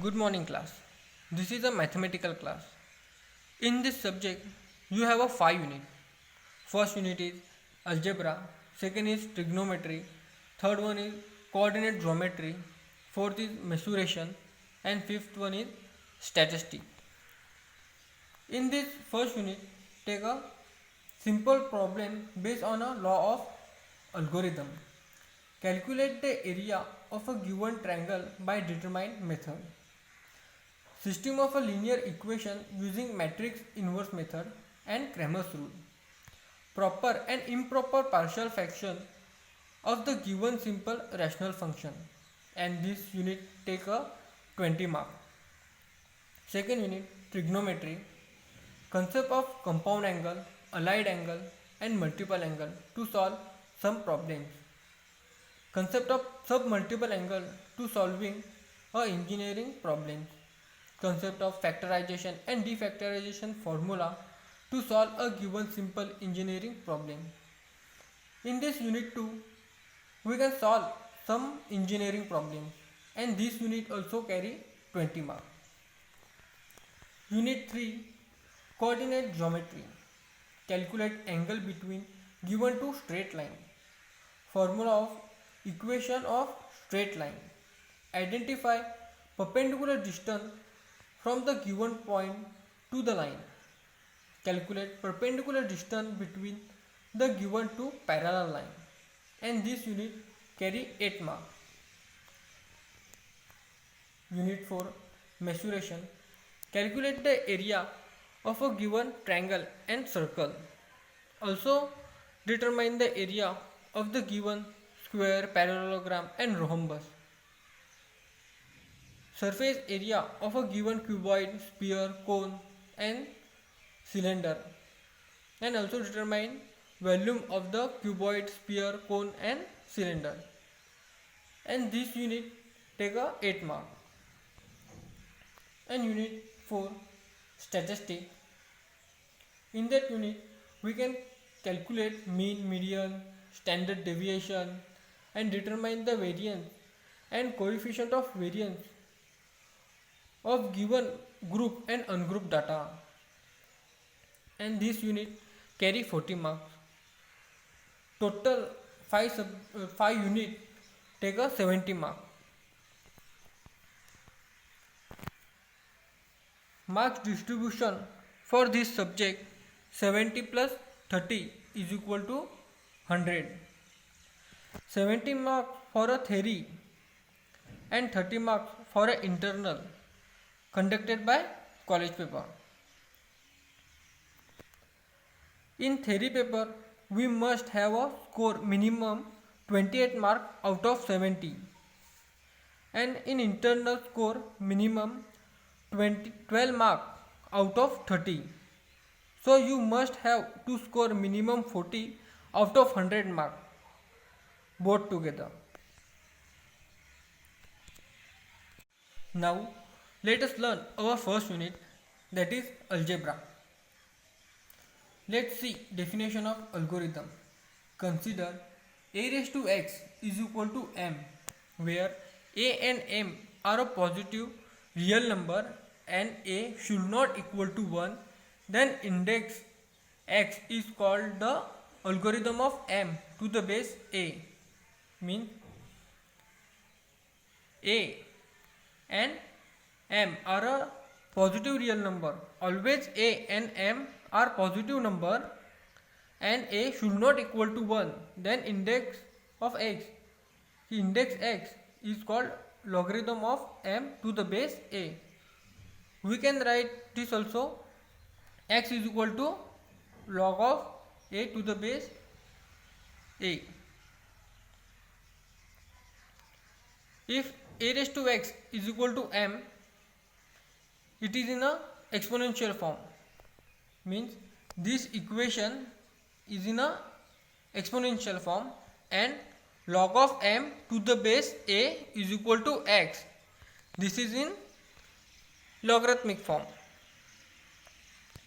Good morning class. This is a mathematical class. In this subject you have a 5 unit. First unit is algebra, second is trigonometry, third one is coordinate geometry, fourth is mensuration and fifth one is statistics. In this first unit take a simple problem based on a law of algorithm. Calculate the area of a given triangle by determined method. System of a linear equation using matrix inverse method and Cramer's rule. Proper and improper partial fraction of the given simple rational function, and this unit take a 20 mark. Second unit trigonometry, concept of compound angle, allied angle and multiple angle to solve some problems. Concept of submultiple angle to solving a engineering problems. Concept of factorization and defactorization formula to solve a given simple engineering problem. In this unit 2, we can solve some engineering problems, and this unit also carry 20 marks. Unit 3, coordinate geometry. Calculate angle between given two straight line. Formula of equation of straight line. Identify perpendicular distance from the given point to the line. Calculate perpendicular distance between the given two parallel line, and this unit carry 8 marks. Unit 4, mensuration. Calculate the area of a given triangle and circle. Also determine the area of the given square, parallelogram and rhombus. Surface area of a given cuboid, sphere, cone and cylinder, and also determine volume of the cuboid, sphere, cone and cylinder, and this unit take a 8 mark. And unit 4, statistic. In that unit we can calculate mean, median, standard deviation and determine the variance and coefficient of variance of given group and ungrouped data, and this unit carry 40 marks. Total 5 unit take a 70 mark. Marks distribution for this subject: 70 plus 30 is equal to 100. 70 marks for a theory and 30 marks for an internal conducted by college paper. In theory paper we must have a score minimum 28 mark out of 70, and in internal score minimum 12 mark out of 30. So you must have to score minimum 40 out of 100 mark both together. Now let us learn our first unit, that is algebra. Let's see definition of algorithm. Consider a raised to x is equal to m, where a and m are a positive real number and a should not equal to 1, then index x is called the algorithm of m to the base a. Means a and m are a positive real number. Always a and m are positive number and a should not equal to 1, then index of x is called logarithm of m to the base a. We can write this also: x is equal to log of a to the base a. If a raised to x is equal to m, it is in a exponential form. Means this equation is in a exponential form, and log of m to the base a is equal to x. This is in logarithmic form.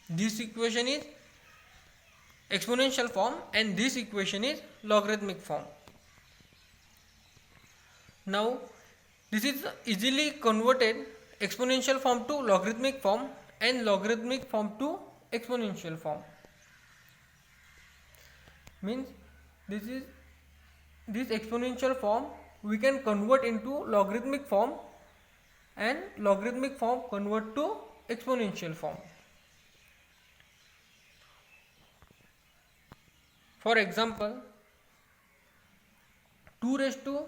This equation is exponential form and this equation is logarithmic form. Now this is easily converted exponential form to logarithmic form and logarithmic form to exponential form. Means this exponential form we can convert into logarithmic form and logarithmic form convert to exponential form. For example, 2 raised to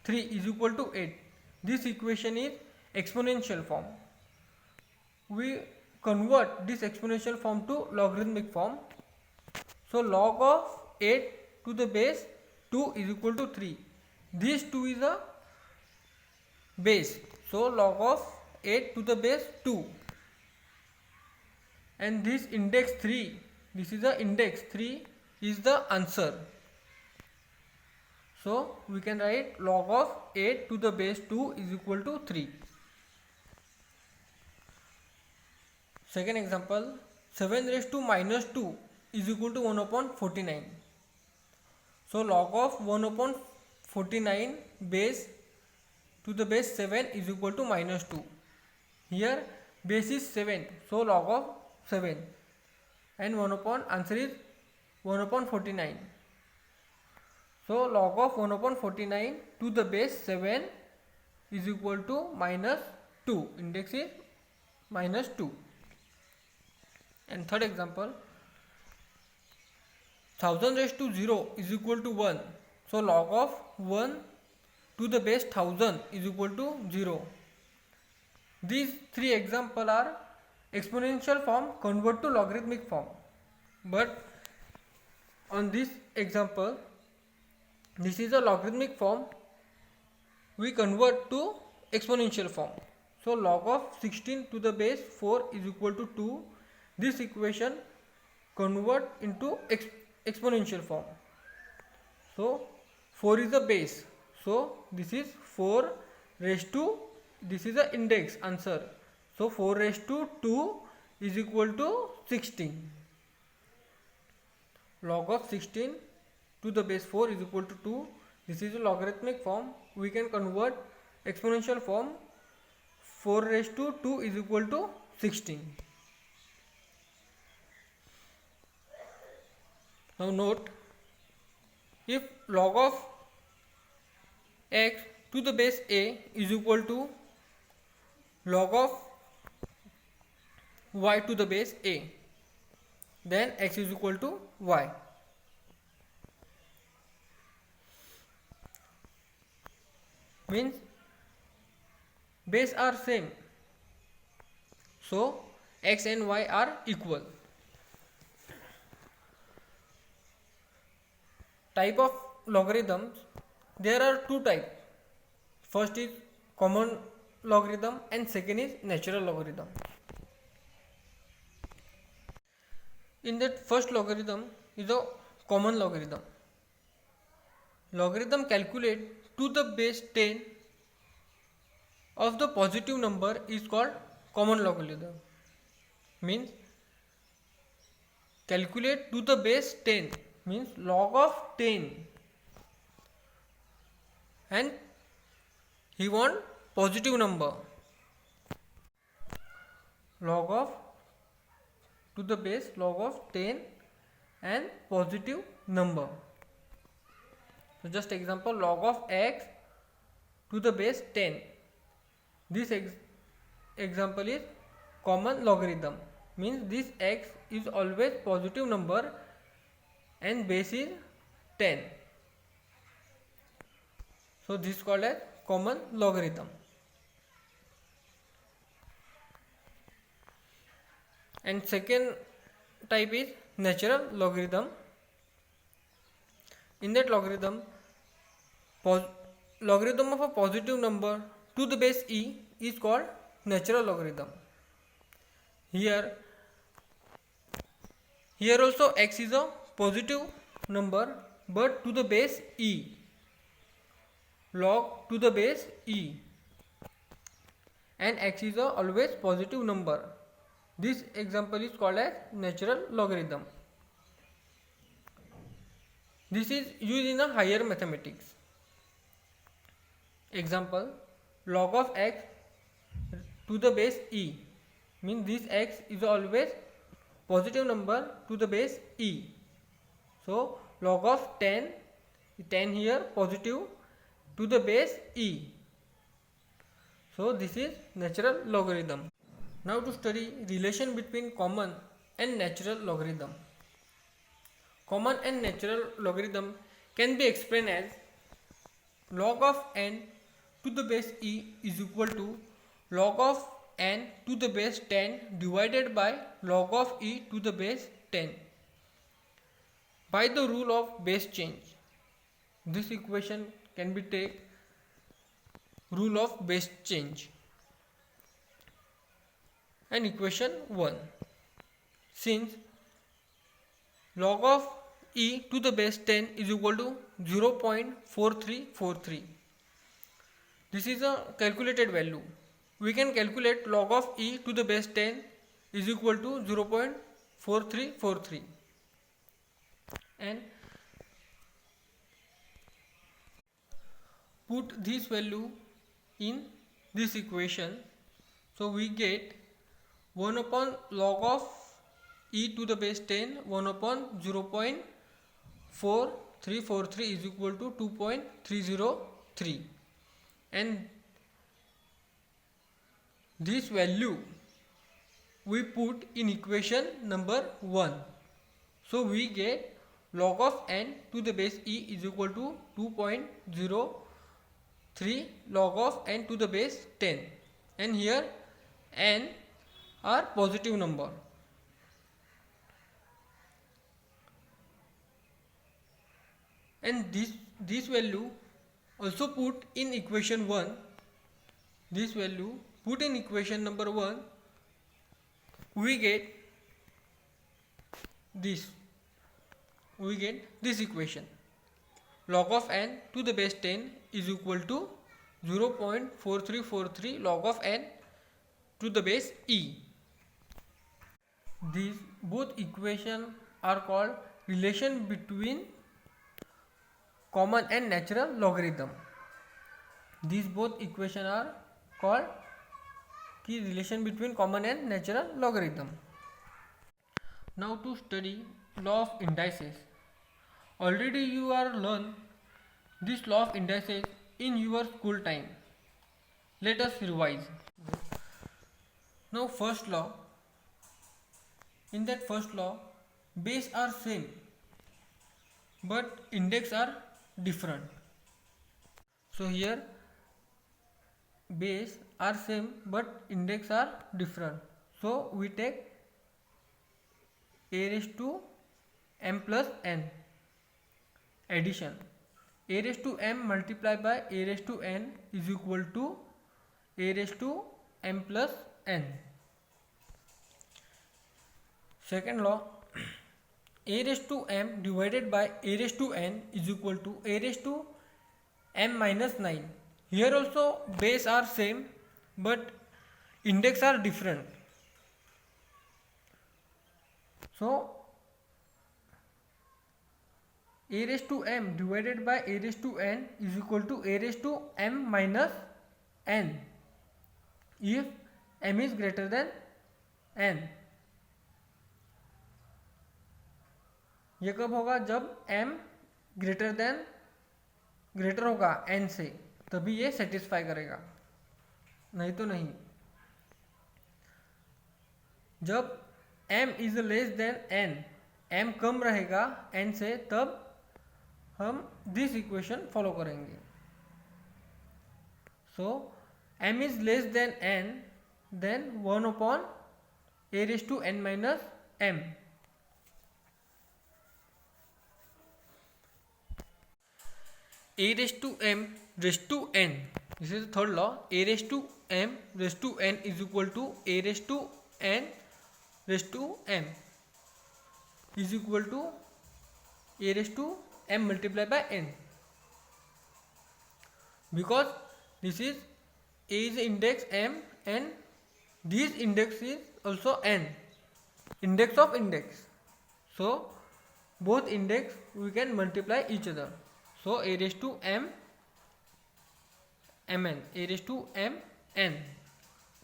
3 is equal to 8. This equation is exponential form. We convert this exponential form to logarithmic form. So log of 8 to the base 2 is equal to 3. This 2 is a base. So log of 8 to the base 2. And this index 3, this is the index 3 is the answer. So we can write log of 8 to the base 2 is equal to 3. Second example, 7 raised to minus 2 is equal to 1 upon 49. So log of 1 upon 49 base to the base 7 is equal to minus 2. Here base is 7, so log of 7 and 1 upon answer is 1 upon 49. So log of 1 upon 49 to the base 7 is equal to minus 2. Index is minus 2. And third example, 1000 raised to 0 is equal to 1. So log of 1 to the base 1000 is equal to 0. These three examples are exponential form convert to logarithmic form. But on this example, this is a logarithmic form, we convert to exponential form. So log of 16 to the base 4 is equal to 2. This equation convert into exponential form. So 4 is the base. So this is 4 raised to, this is the index answer. So 4 raised to 2 is equal to 16. Log of 16 to the base 4 is equal to 2. This is a logarithmic form. We can convert exponential form. 4 raised to 2 is equal to 16. Now note, if log of x to the base a is equal to log of y to the base a, then x is equal to y. Means base are same, so x and y are equal. Type of logarithms, there are two types. First is common logarithm and second is natural logarithm. In that first logarithm is a common logarithm. Logarithm calculate to the base 10 of the positive number is called common logarithm. Means calculate to the base 10 means log of 10 and he want positive number. Log of to the base log of 10 and positive number. So just example, log of x to the base 10. This example is common logarithm, means this x is always positive number and base is 10. So this is called as common logarithm. And second type is natural logarithm. In that logarithm, logarithm of a positive number to the base e is called natural logarithm. Here also x is a positive number but to the base e, log to the base e, and x is a always positive number. This example is called as natural logarithm. This is used in a higher mathematics. Example, log of x to the base e, means this x is always positive number to the base e. So log of 10 here positive to the base e. So this is natural logarithm. Now to study relation between common and natural logarithm. Common and natural logarithm can be explained as log of n to the base e is equal to log of n to the base 10 divided by log of e to the base 10 by the rule of base change. This equation can be take rule of base change. And equation 1, since log of e to the base 10 is equal to 0.4343, this is a calculated value. We can calculate log of e to the base 10 is equal to 0.4343 and put this value in this equation. So we get 1 upon log of e to the base 10, 1 upon 0.4343 is equal to 2.303, and this value we put in equation number 1. So we get log of n to the base e is equal to 2.03 log of n to the base 10, and here n are positive number. And this value also put in equation 1. This value put in equation number 1, we get this. We get this equation. Log of n to the base 10 is equal to 0.4343 log of n to the base e. These both equations are called relation between common and natural logarithm. These both equations are called key relation between common and natural logarithm. Now to study law of indices. Already you are learned this law of indices in your school time. Let us revise. Now first law. In that first law, base are same but index are different. So here base are same but index are different. So we take a raised to m plus n addition. A raised to m multiplied by a raised to n is equal to a raised to m plus n. Second law, a raised to m divided by a raised to n is equal to a raised to m minus 9. Here also base are same but index are different. So a raised to m divided by a raised to n is equal to a raised to m minus n if m is greater than n. ये कब होगा? जब m greater होगा n से, तभी ये satisfy करेगा, नहीं तो नहीं. जब m is less than n, m कम रहेगा n से, तब हम दिस इक्वेशन फॉलो करेंगे. So m is less than n, then 1 upon a raise to n minus m. A raised to m raised to n. This is the third law. A raised to m raised to n is equal to a raised to n raised to m is equal to a raised to m multiplied by n. Because this is a is index m and this index is also n, index of index. So both index we can multiply each other. So a raised to m mn, a raised to m n.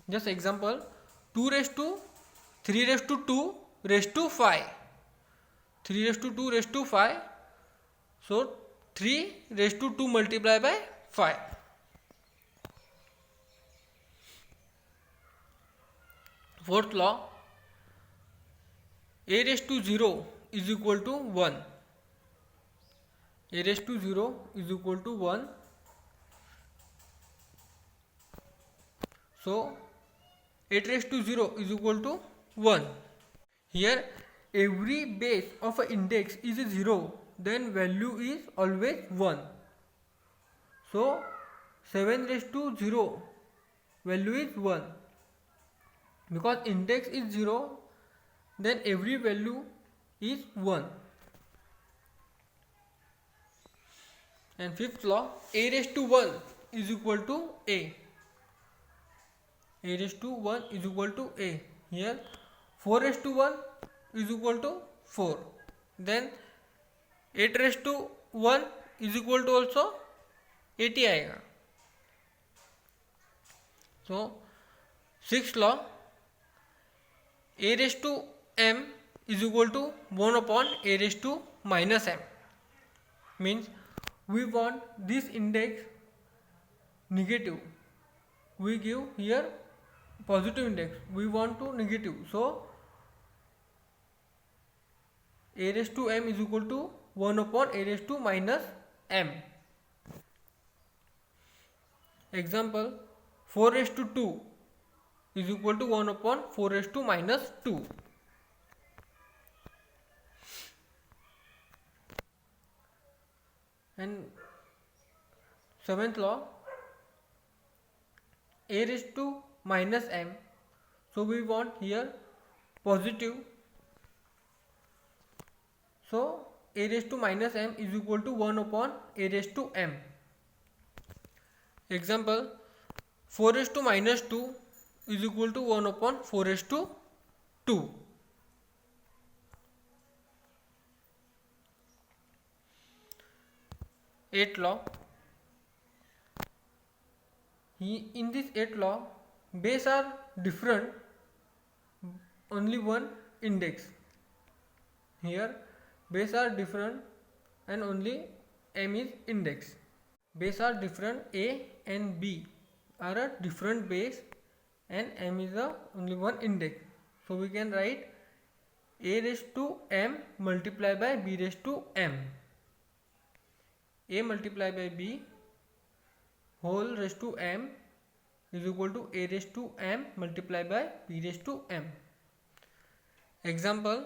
Just example, 2 raised to 3 raised to 2 raised to 5. 3 raised to 2 raised to 5. So 3 raised to 2 multiplied by 5. Fourth law, a raised to 0 is equal to 1. A raised to 0 is equal to 1. So 8 raised to 0 is equal to 1. Here every base of an index is a 0, then value is always 1. So 7 raised to 0 value is 1. Because index is 0, then every value is 1. And fifth law, a raised to 1 is equal to a. A raised to 1 is equal to a. Here 4 raised to 1 is equal to 4. Then 8 raised to 1 is equal to also 80 आएगा. So sixth law, a raised to m is equal to 1 upon a raised to minus m. Means we want this index negative. We give here positive index. We want to negative. So a raised to m is equal to 1 upon a raised to minus m. Example, 4 raised to 2 is equal to 1 upon 4 raised to minus 2. And seventh law, a raised to minus m. So we want here positive. So a raised to minus m is equal to 1 upon a raised to m. Example, 4 raised to minus 2 is equal to 1 upon 4 raised to 2. Eighth law. In this eighth law, base are different, only one index. Here base are different and only m is index. Base are different, a and b are a different base and m is the only one index. So we can write a raised to m multiplied by b raised to m. A multiplied by b whole raised to m is equal to a raised to m multiplied by b raised to m. Example,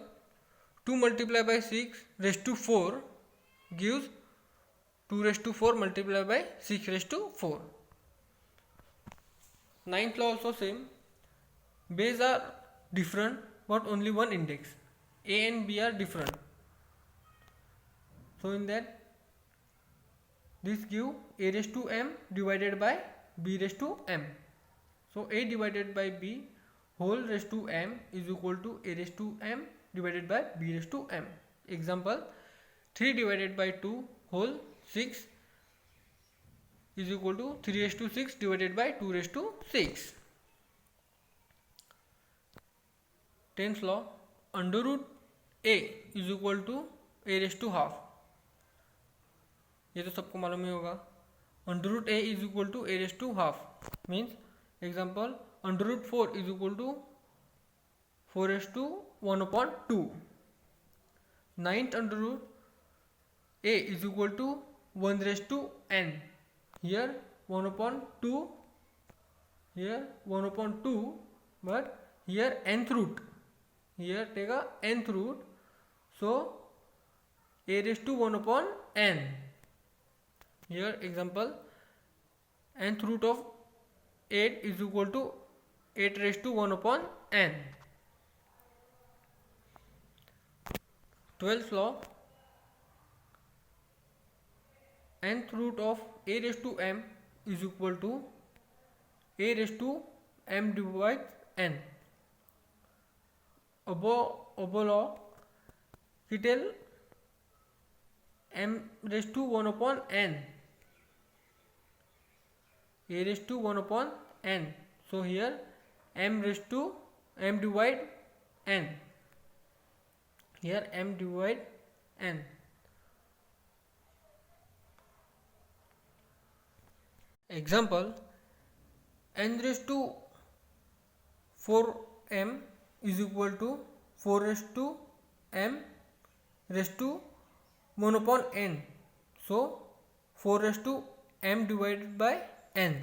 2 multiplied by 6 raised to 4 gives 2 raised to 4 multiplied by 6 raised to 4. Ninth law also same. Base are different but only one index. A and b are different. So in that, this give a raised to m divided by b raised to m. So a divided by b whole raised to m is equal to a raised to m divided by b raised to m. Example, 3 divided by 2 whole 6 is equal to 3 raised to 6 divided by 2 raised to 6. 10th law, under root a is equal to a raised to half. ये तो सबको मालूम ही होगा. Under root a is equal to a raise to half. Means example, under root 4 is equal to 4 raise to 1 upon 2. Ninth under root a is equal to 1 raise to n. Here 1 upon 2, here 1 upon 2, but here nth root, here take a nth root, so a raised to 1 upon n. Here example, nth root of 8 is equal to 8 raised to 1 upon n. 12th law, nth root of a raised to m is equal to a raised to m divided n. Above law, we tell m raised to 1 upon n. A raised to 1 upon n. So here m raised to m divide n. Here m divide n. Example, n raised to 4m is equal to 4 raised to m raised to 1 upon n. So 4 raised to m divided by n.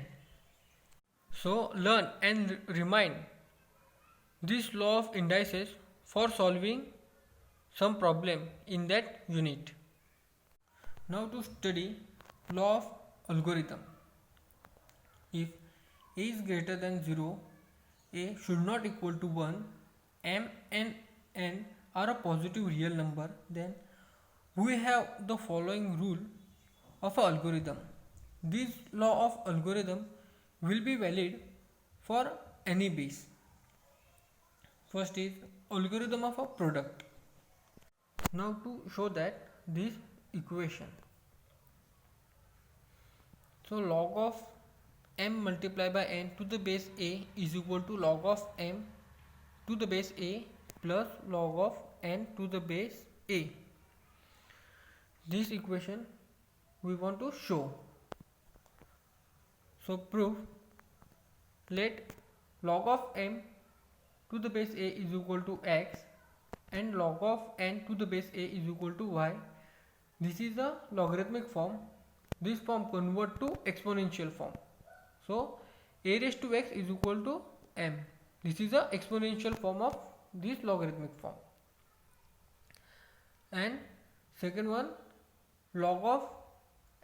So learn and remind this law of indices for solving some problem in that unit. Now to study law of algorithm. If a is greater than 0, a should not equal to 1, m and n are a positive real number, then we have the following rule of an algorithm. This law of algorithm will be valid for any base. First is algorithm of a product. Now to show that this equation. So log of m multiplied by n to the base a is equal to log of m to the base a plus log of n to the base a. This equation we want to show. So proof, let log of m to the base a is equal to x and log of n to the base a is equal to y. This is a logarithmic form. This form convert to exponential form. So a raised to x is equal to m. This is a exponential form of this logarithmic form. And second one, log of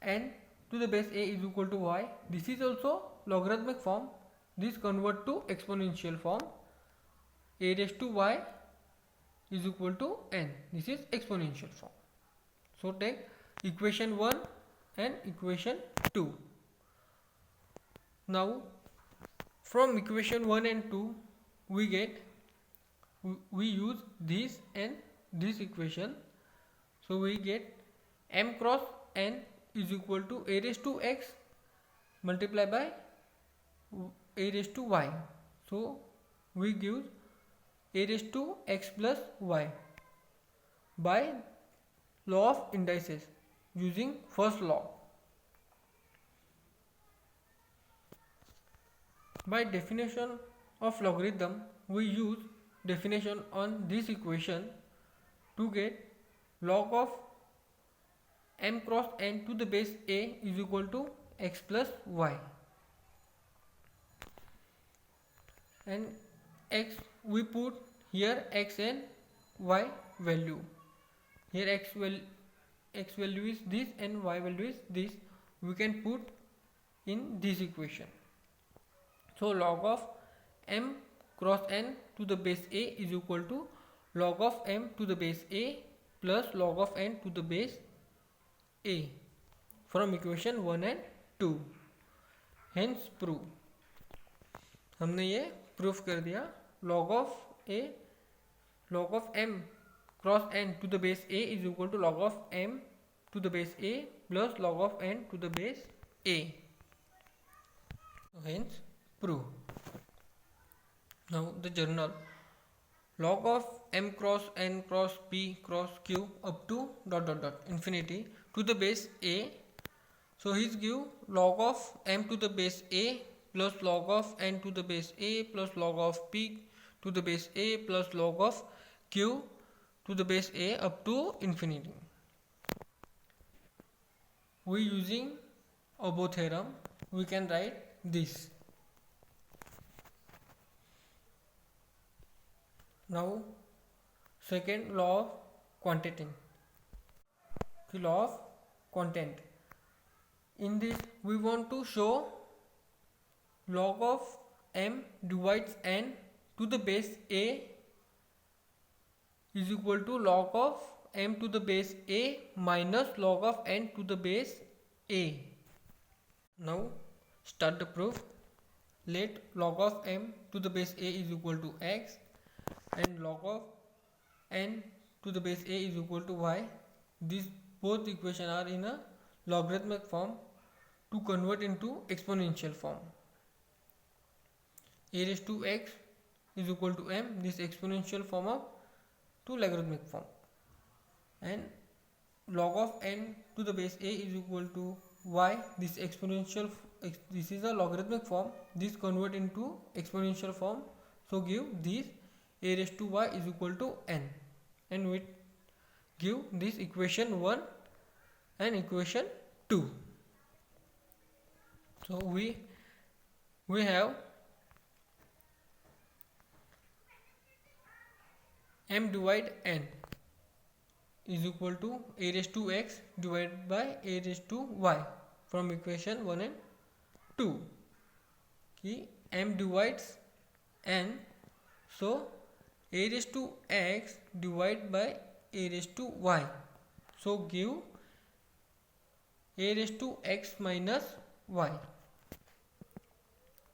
n to the base a is equal to y. This is also logarithmic form. This convert to exponential form. A raised to y is equal to n. This is exponential form. So take equation 1 and equation 2. Now from equation 1 and 2 we use this and this equation. So we get m cross n is equal to a raised to x multiplied by a raised to y. So we give a raised to x plus y by law of indices using first law. By definition of logarithm, we use definition on this equation to get log of m cross n to the base a is equal to x plus y. And x we put here x and y value. Here x value is this and y value is this. We can put in this equation. So log of m cross n to the base a is equal to log of m to the base a plus log of n to the base a from equation 1 and 2. Hence prove. हमने ये proof कर दिया. Log of m cross n to the base a is equal to log of m to the base a plus log of n to the base a. Hence prove. Now the journal. Log of m cross n cross p cross q up to infinity to the base a. So he's give log of m to the base a plus log of n to the base a plus log of p to the base a plus log of q to the base a up to infinity. We using above theorem we can write this. Now second law of quantity. The law of content. In this we want to show log of m divides n to the base a is equal to log of m to the base a minus log of n to the base a. Now start the proof. Let log of m to the base a is equal to x and log of n to the base a is equal to y. These both equations are in a logarithmic form to convert into exponential form. a raised to x is equal to m, this exponential form of to logarithmic form, and log of n to the base a is equal to y, this exponential, this is a logarithmic form, this convert into exponential form, so give this a raised to y is equal to n, and we give this equation 1 and equation 2. So we have m divide n is equal to a raised to x divided by a raised to y from equation 1 and 2. Ki m divides n, so a raised to x divided by a raised to y, so give a raised to x minus y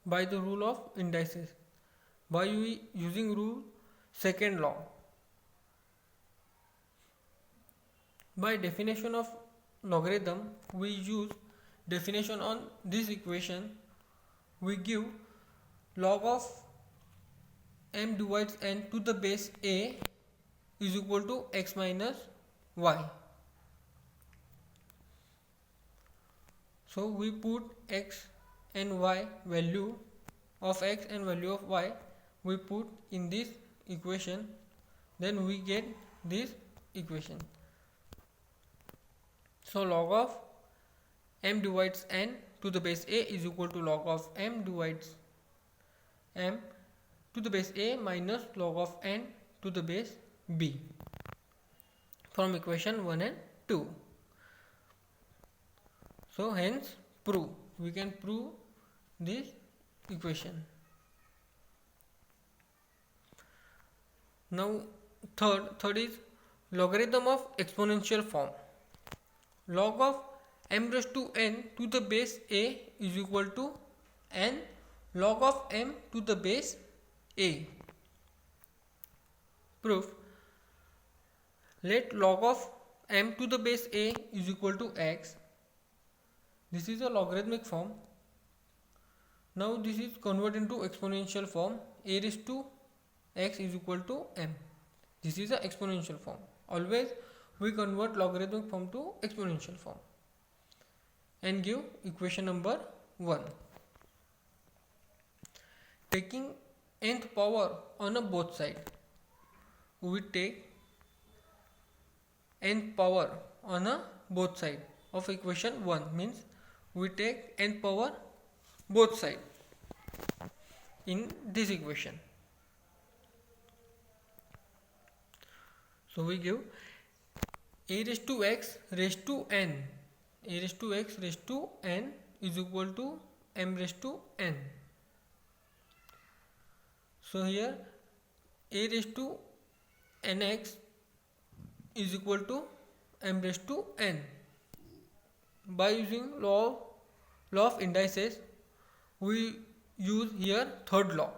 by the rule of indices, by using rule second law. By definition of logarithm, we use definition on this equation. We give log of m divides n to the base a is equal to x minus y. So we put x and y, value of x and value of y, we put in this equation, then we get this equation. So log of m divides n to the base a is equal to log of m divides m to the base a minus log of n to the base b from equation 1 and 2. So hence prove, we can prove this equation. Now third is logarithm of exponential form. Log of m raised to n to the base a is equal to n log of m to the base a. Proof: let log of m to the base a is equal to x. This is a logarithmic form. Now this is converted into exponential form. A raised to x is equal to m. This is a exponential form. Always we convert logarithmic form to exponential form and give equation number 1. Taking nth power on a both side, we take nth power on a both side of equation 1, means we take nth power both side in this equation. So we give a raised to x raised to n, a raised to x raised to n is equal to m raised to n. So here a raised to nx is equal to m raised to n. By using law of indices, we use here third law.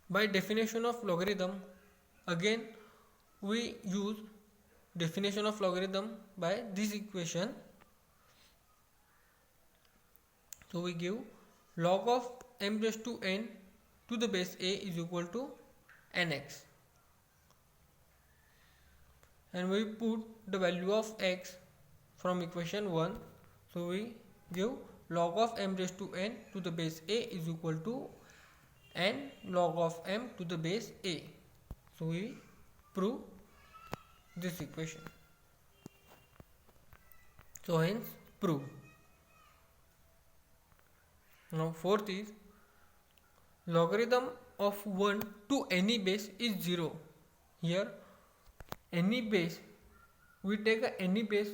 By definition of logarithm, again we use definition of logarithm by this equation. So we give log of m raised to n to the base a is equal to nx, and we put the value of x from equation 1. So we give log of m raised to n to the base a is equal to n log of m to the base a. So we prove this equation. So hence prove. Now fourth is logarithm of 1 to any base is 0. Here any base, we take any base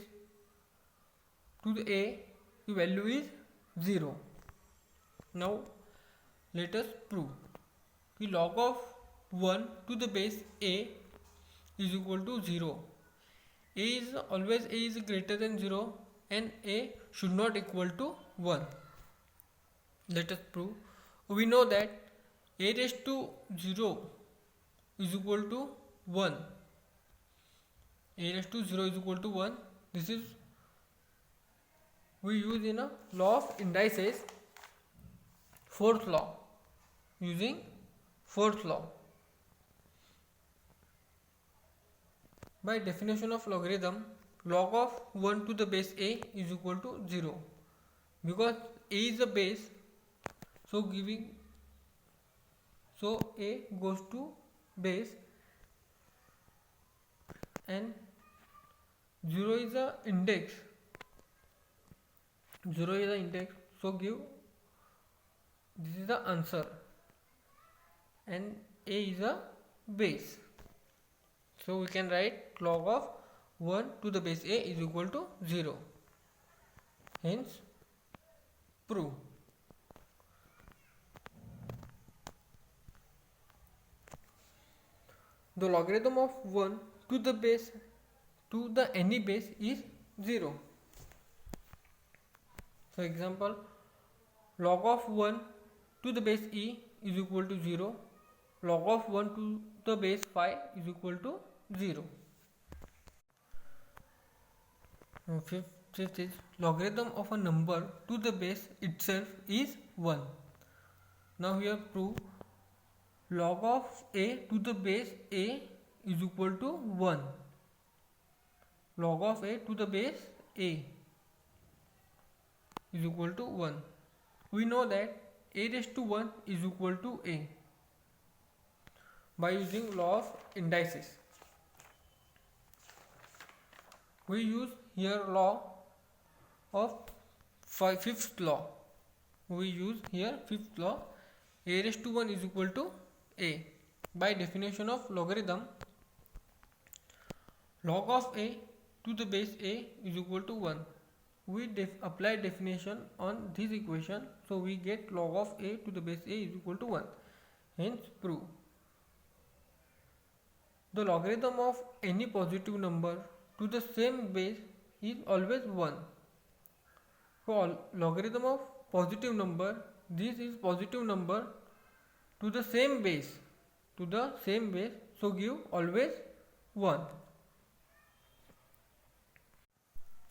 to the a, the value is 0. Now let us prove the log of 1 to the base a is equal to 0. Always a is greater than 0 and a should not equal to 1. Let us prove. We know that a raised to 0 is equal to 1. A raised to 0 is equal to 1. This is we use in a law of indices fourth law. Using fourth law. By definition of logarithm, log of 1 to the base a is equal to 0. Because a is a base, so a goes to base and 0 is the index. 0 is the index, so give this is the answer, and a is a base. So we can write log of 1 to the base a is equal to 0. Hence, prove. The logarithm of 1 to the base to the any base is 0. So example, log of 1 to the base e is equal to 0. Log of 1 to the base 5 is equal to 0. Fifth is logarithm of a number to the base itself is 1. Now here prove log of a to the base a is equal to 1. Log of a to the base a is equal to 1. We know that a raised to 1 is equal to a by using law of indices. We use here law of fifth law. We use here fifth law. A raised to 1 is equal to a. By definition of logarithm, log of a to the base a is equal to 1. We apply definition on this equation, so we get log of a to the base a is equal to 1. Hence prove. The logarithm of any positive number to the same base is always 1. For logarithm of positive number, this is positive number to the same base, so give always 1.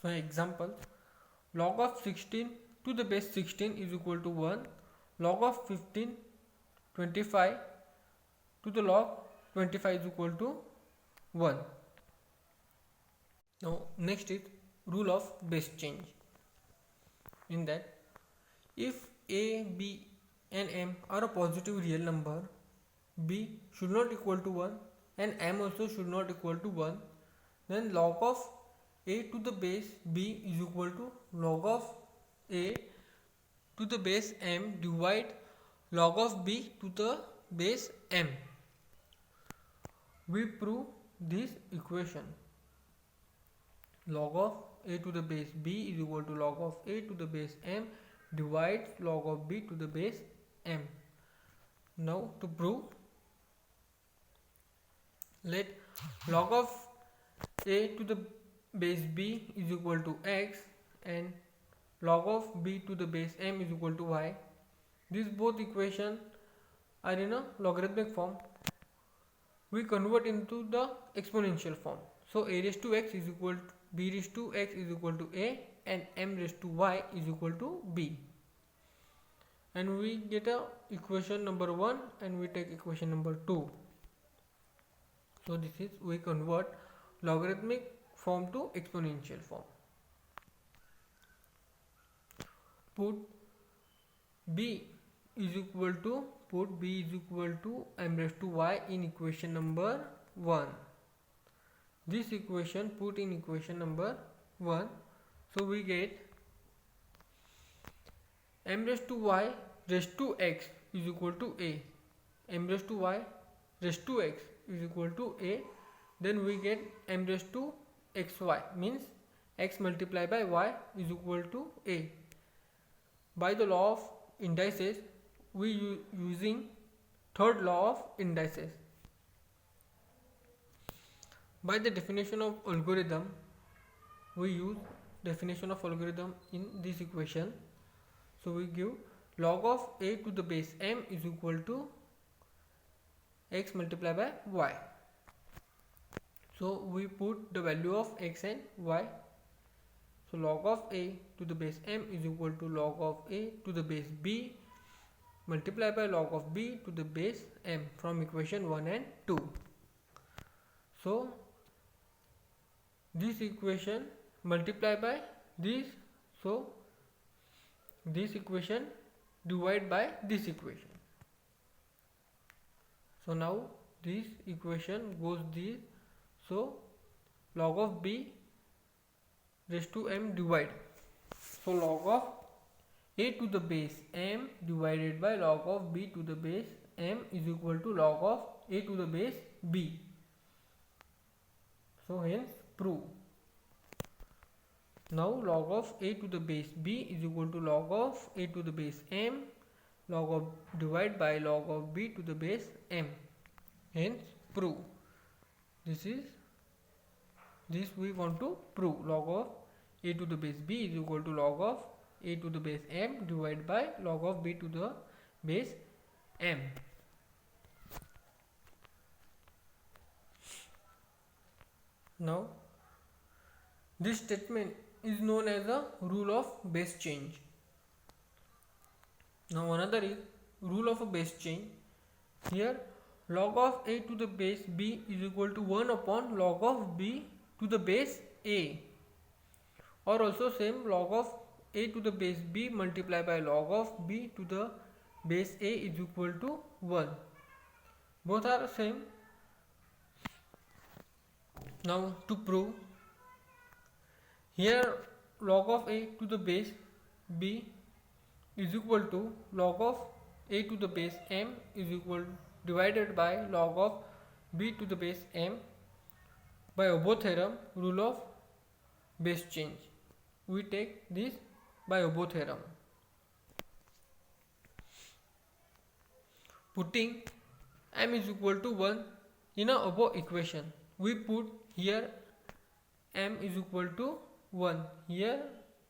So example, log of 16 to the base 16 is equal to 1. Log of 25 to the log 25 is equal to 1. Now next is rule of base change. In that, if a, b and m are a positive real number, b should not equal to 1 and m also should not equal to 1, then log of a to the base b is equal to log of a to the base m divide log of b to the base m. We prove this equation. Log of a to the base b is equal to log of a to the base m divides log of b to the base m. Now to prove, let log of a to the base b is equal to x and log of b to the base m is equal to y. These both equations are in a logarithmic form. We convert into the exponential form. So a raised to x is equal to b raised to x is equal to a and m raised to y is equal to b. And we get a equation number 1 and we take equation number 2. So this is, we convert logarithmic form to exponential form. Put b is equal to m raised to y in equation number 1. This equation put in equation number 1. So we get m raised to y raised to x is equal to a. M raised to y raised to x is equal to a. Then we get m raised to xy, means x multiplied by y is equal to a. By the law of indices, we using third law of indices. By the definition of algorithm, we use definition of algorithm in this equation. So we give log of a to the base m is equal to x multiplied by y. So we put the value of x and y. So log of a to the base m is equal to log of a to the base b multiply by log of b to the base m from equation 1 and 2. So this equation multiply by this, so this equation divide by this equation. So now this equation goes this, so log of b raised to m divide. So log of a to the base m divided by log of b to the base m is equal to log of a to the base b. So hence prove. Now log of a to the base b is equal to log of a to the base m, log of divide by log of b to the base m. Hence prove. This we want to prove. Log of a to the base b is equal to log of a to the base m divided by log of b to the base m. Now this statement is known as a rule of base change. Now another is rule of a base change. Here log of a to the base b is equal to 1 upon log of b to the base a, or also same log of a to the base b multiplied by log of b to the base a is equal to 1. Both are same. Now to prove, here log of a to the base b is equal to log of a to the base m is equal divided by log of b to the base m by Abbo theorem, rule of base change. We take this by Abbo theorem. Putting m is equal to 1 in a Abbo equation, we put here m is equal to 1 here,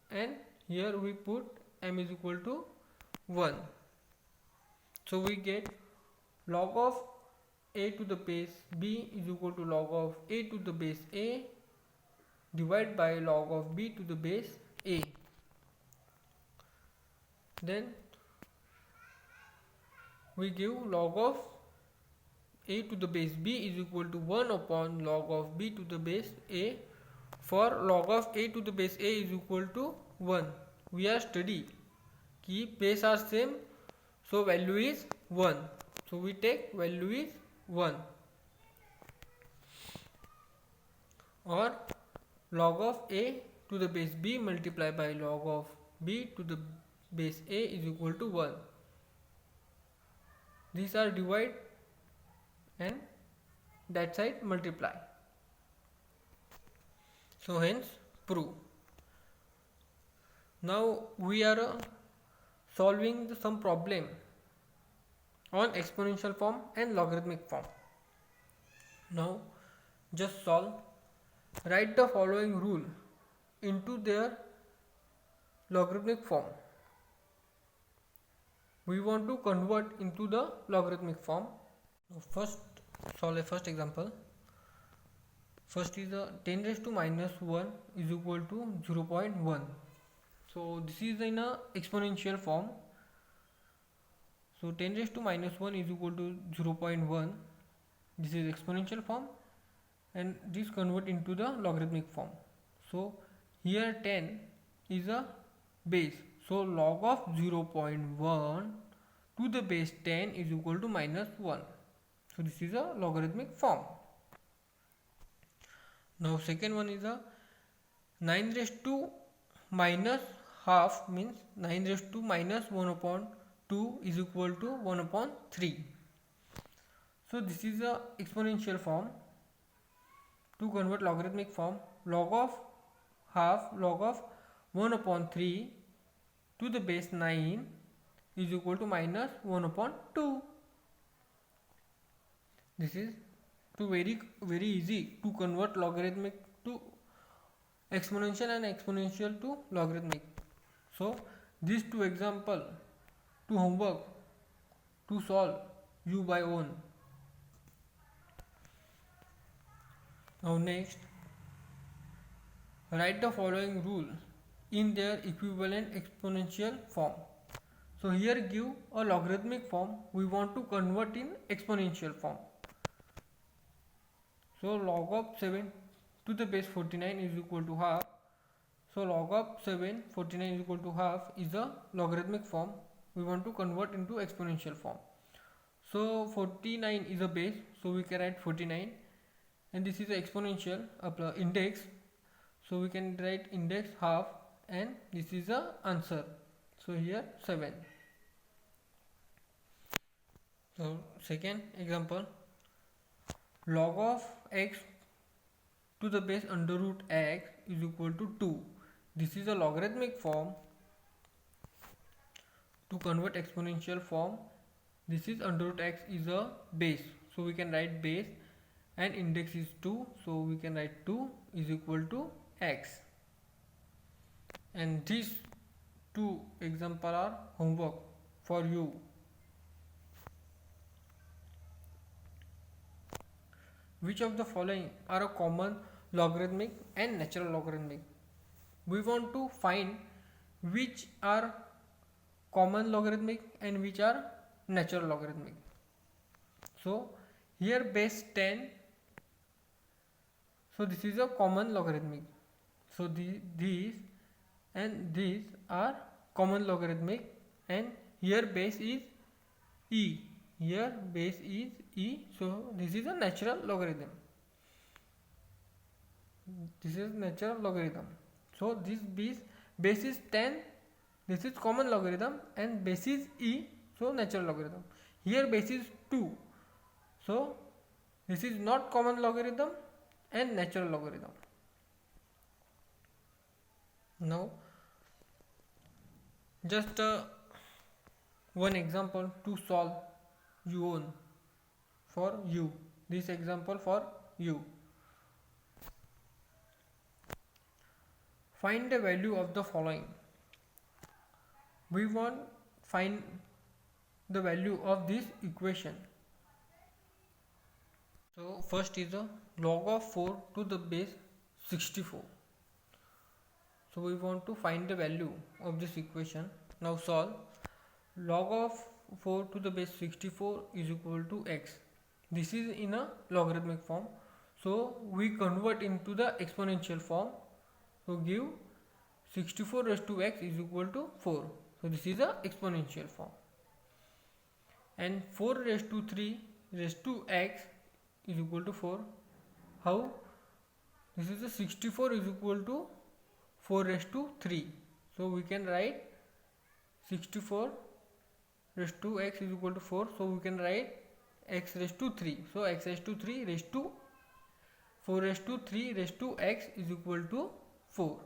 and here we put m is equal to 1. So we get log of a to the base b is equal to log of a to the base a divided by log of b to the base a. Then we give log of a to the base b is equal to 1 upon log of b to the base a. For log of a to the base a is equal to 1, we are study कि base are same, so value is 1. So we take value is 1. Or log of a to the base b multiplied by log of b to the base a is equal to 1. These are divide and that side multiply. So hence prove. Now we are solving some problem on exponential form and logarithmic form. Now just solve. Write the following rule into their logarithmic form. We want to convert into the logarithmic form. First solve a first example. First is 10 raised to minus 1 is equal to 0.1. So this is in a exponential form. So 10 raised to minus 1 is equal to 0.1. This is exponential form, and this convert into the logarithmic form. So here 10 is a base. So log of 0.1 to the base 10 is equal to minus 1. So this is a logarithmic form. Now second one is a 9 raised to minus half, means 9 raised to minus 1 upon 2 is equal to 1 upon 3. So this is a exponential form. To convert logarithmic form, log of half log of 1 upon 3 to the base 9 is equal to minus 1 upon 2. This is very easy to convert logarithmic to exponential and exponential to logarithmic. So these two example to homework to solve you by own. Now next, write the following rule in their equivalent exponential form. So here give a logarithmic form, we want to convert in exponential form. So log of 7 to the base 49 is equal to half. So log of 7 49 is equal to half is a logarithmic form, we want to convert into exponential form. So 49 is a base, so we can write 49, and this is the exponential index, so we can write index half, and this is the answer. So here 7. So second example, log of x to the base under root x is equal to 2. This is a logarithmic form. To convert exponential form, this is under root x is a base, so we can write base, and index is 2, so we can write 2 is equal to x. And these two examples are homework for you. Which of the following are a common logarithmic and natural logarithmic? We want to find which are common logarithmic and which are natural logarithmic. So here base 10, so this is a common logarithmic. So these and these are common logarithmic, and here base is e, here base is e, so this is a natural logarithm. This is natural logarithm. So this base is 10, this is common logarithm, and base is e, so natural logarithm. Here base is 2, so this is not common logarithm and natural logarithm. Now just one example to solve you own for you. This example for you. Find the value of the following. We want find the value of this equation. So first is the log of 4 to the base 64. So we want to find the value of this equation. Now solve. Log of 4 to the base 64 is equal to x. This is in a logarithmic form, so we convert into the exponential form. So give 64 raised to x is equal to 4. So this is a exponential form. And 4 raised to 3 raised to x is equal to 4. How? This is a 64 is equal to 4 raised to 3. So we can write 64 raised to x is equal to 4. So we can write x raised to 3. So x raised to 3 raised to 4 raised to 3 raised to x is equal to 4.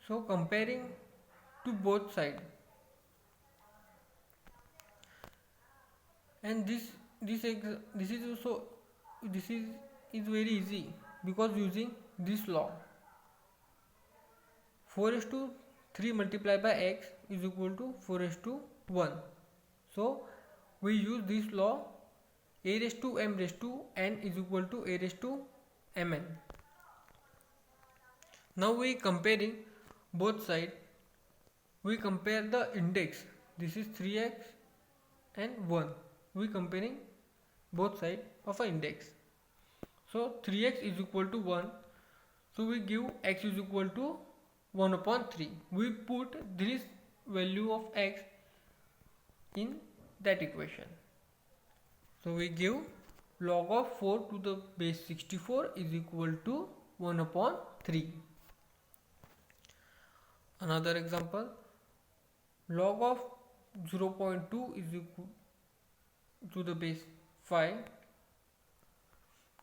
So comparing to both sides, and this is also this is very easy, because using this law, 4 is to 3 multiplied by x is equal to 4 is to 1. So we use this law, a raised to m raised to n is equal to a raised to mn. Now we comparing both sides, we compare the index, this is 3x and 1, we comparing both sides of an index. So 3x is equal to 1, so we give x is equal to 1 upon 3. We put this value of x in that equation. So we give log of 4 to the base 64 is equal to 1 upon 3. Another example, log of 0.2 is equal to the base 5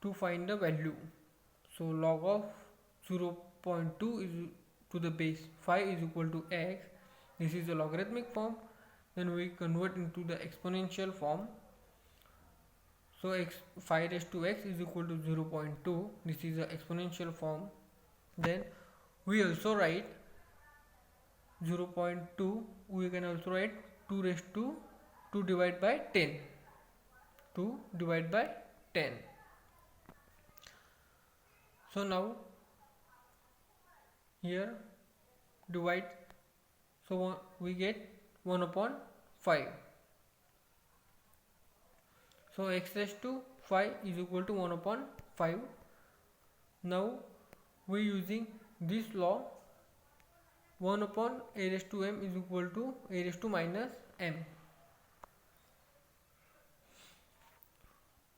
to find the value. So log of 0.2 is to the base 5 is equal to x. This is a logarithmic form. Then we convert into the exponential form. So 5 raised to x is equal to 0.2. This is the exponential form. Then we also write 0.2. We can also write 2 raised to 2 divided by 10. 2 divided by 10. So now here divide, so we get 1 upon 5. So x raised to 5 is equal to 1 upon 5. Now we using this law, 1 upon a raised to m is equal to a raised to minus m.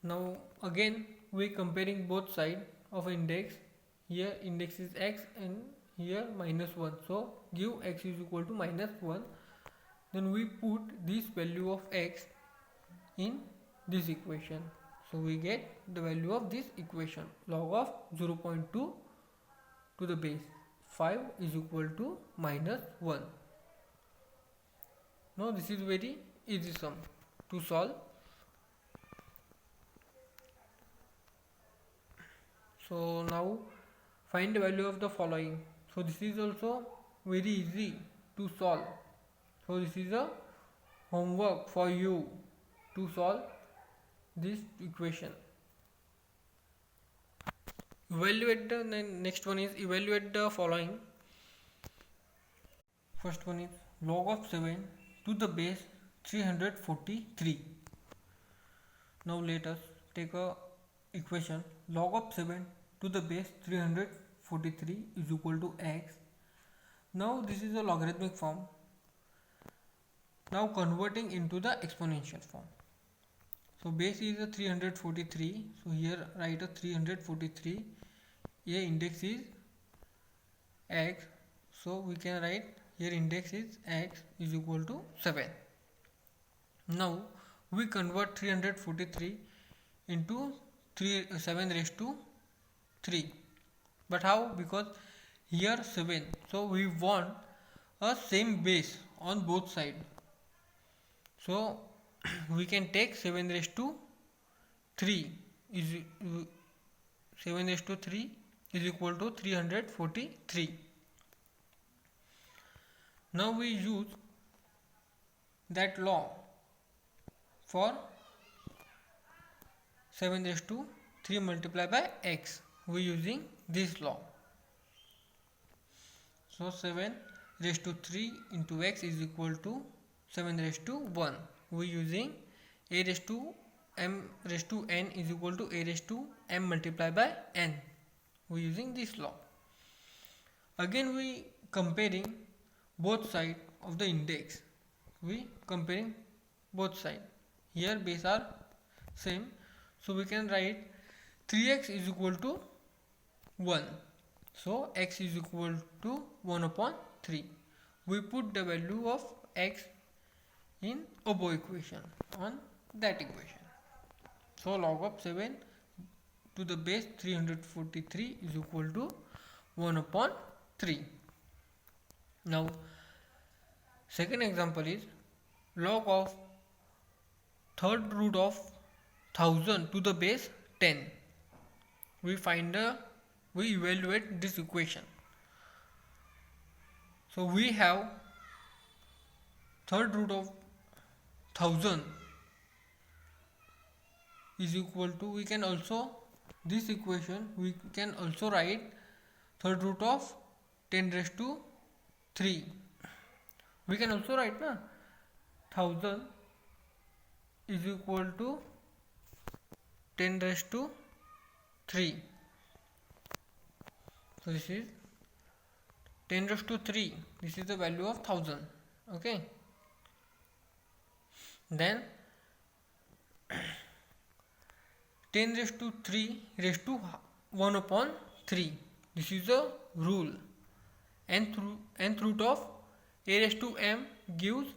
Now again we comparing both sides of index. Here index is x and here minus 1. So give x is equal to minus 1. Then we put this value of x in this equation. So we get the value of this equation, log of 0.2 to the base 5 is equal to minus 1. Now this is very easy sum to solve. So now find the value of the following. So this is also very easy to solve. So this is a homework for you to solve this equation. Evaluate the next one is evaluate the following. First one is log of 7 to the base 343. Now let us take a equation. Log of 7 to the base 343 is equal to x. Now this is a logarithmic form. Now converting into the exponential form. So base is a 343. So here write a 343. Here index is x. So we can write here index is x is equal to 7. Now we convert 343 into 7 raised to 3. But how? Because here 7. So we want a same base on both sides. So we can take 7 raised to 3 is 7 raised to 3 is equal to 343. Now we use that law for 7 raised to 3 multiplied by x. We using this law. So 7 raised to 3 into x is equal to 7 raised to 1. We using a raised to m raised to n is equal to a raised to m multiplied by n. We using this law. Again we comparing both sides of the index. We comparing both sides. Here base are same. So we can write 3x is equal to 1. So x is equal to 1 upon 3. We put the value of x in above equation on that equation. So log of 7 to the base 343 is equal to 1 upon 3. Now second example is log of third root of 1000 to the base 10. We evaluate this equation. So we have third root of 1000 is equal to, we can also this equation we can also write third root of 10 raised to 3. We can also write 1000 is equal to 10 raised to 3. So this is 10 raised to 3. This is the value of 1000. Okay. Then 10 raised to 3 raised to 1 upon 3. This is a rule. Nth root of a raised to m gives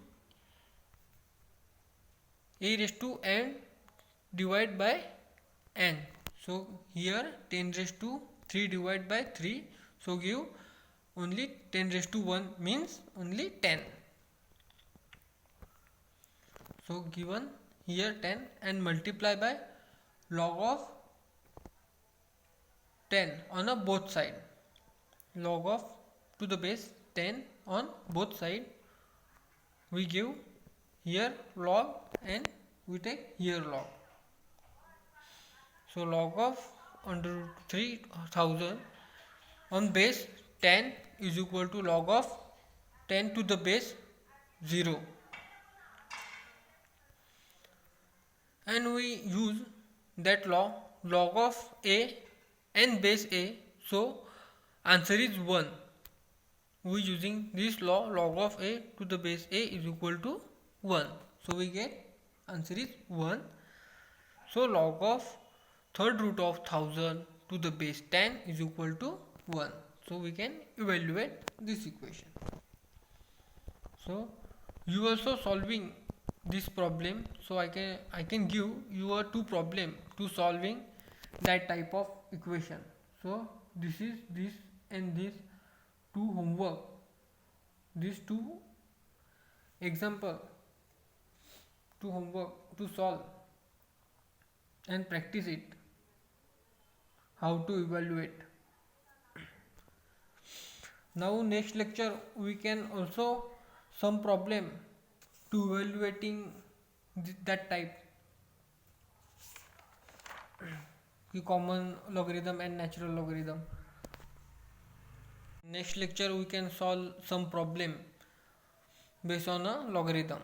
a raised to n divided by n. So here 10 raised to 3 divided by 3. So give only 10 raised to 1 means only 10. So given here 10 and multiply by log of 10 on a both side. Log of to the base 10 on both side. We give here log and we take here log. So log of under 3000 on base 10 is equal to log of 10 to the base 0, and we use that law, log of a and base a, so answer is 1. We using this law, log of a to the base a is equal to 1, so we get answer is 1. So log of third root of 1000 to the base 10 is equal to 1, so we can evaluate this equation. So you also solving this problem, so I can give you a two problem to solving that type of equation. So this is this and this two homework, these two example to homework to solve and practice it, how to evaluate. Now next lecture we can also some problem to evaluating that type, the common logarithm and natural logarithm. Next lecture we can solve some problem based on a logarithm.